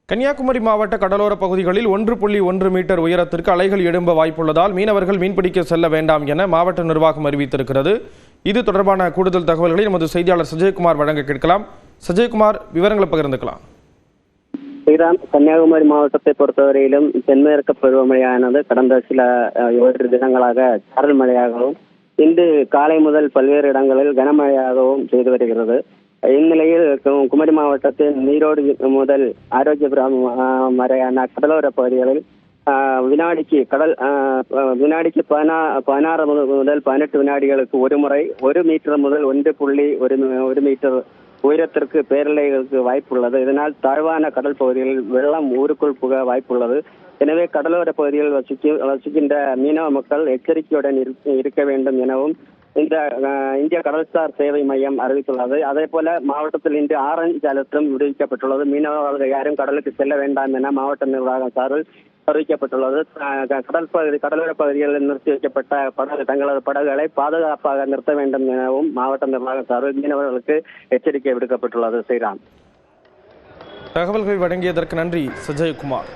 கன்னியாகுமரி மாவட்ட கடலோர பகுதிகளில் 1.1 மீட்டர் உயரத்திற்கு அலைகள் எழும்ப வாய்ப்புள்ளதால் மீனவர்கள் மீன்பிடிக்க செல்ல வேண்டாம் என மாவட்ட நிர்வாகம் அறிவித்திருக்கிறது. இது தொடர்பான கூடுதல் தகவல்களை நமது செய்தியாளர் சஜயகுமார் வழங்க கேட்கலாம். சஜயகுமார், விவரங்களை பகிர்ந்துக்கலாம். கன்னியாகுமரி மாவட்டத்தை பொறுத்தவரையிலும் தென்மேற்கு பருவமழையானது கடந்த சில ஓரிரு தினங்களாக சாரல் மழையாகவும் இன்று காலை முதல் பல்வேறு இடங்களில் கனமழையாகவும் செய்து வருகிறது. இந்நிலையில் குமரி மாவட்டத்தின் நீரோடு முதல் ஆரோக்கியபுரம் வரையான கடலோர பகுதிகளில் வினாடிக்கு 16 முதல் 18 வினாடிகளுக்கு ஒரு முறை 1 மீட்டர் முதல் 1.1 மீட்டர் உயரத்திற்கு பேரலைகளுக்கு வாய்ப்புள்ளது. இதனால் தாழ்வான கடல் பகுதிகளில் வெள்ளம் ஊருக்குள் புக வாய்ப்புள்ளது. எனவே கடலோர பகுதிகளில் வசிக்கின்ற மீனவ மக்கள் எச்சரிக்கையுடன் இருக்க வேண்டும் எனவும் இந்த இந்திய கடல்சார் சேவை மையம் அறிவித்துள்ளது. அதே போல மாவட்டத்தில் இன்று ஆரஞ்சு அலர்ட்டும் விடுவிக்கப்பட்டுள்ளது. மீனவர்கள் யாரும் கடலுக்கு செல்ல வேண்டாம் என மாவட்ட நிர்வாகம் சார்பில் அறிவிக்கப்பட்டுள்ளது. கடலோர பகுதிகளில் நிறுத்தி வைக்கப்பட்ட தங்களது படகுகளை பாதுகாப்பாக நிறுத்த வேண்டும் எனவும் மாவட்ட நிர்வாகம் சார்பில் மீனவர்களுக்கு எச்சரிக்கை விடுக்கப்பட்டுள்ளது. ஸ்ரீராம், தகவல்கள் வழங்கியதற்கு நன்றி சஜயகுமார்.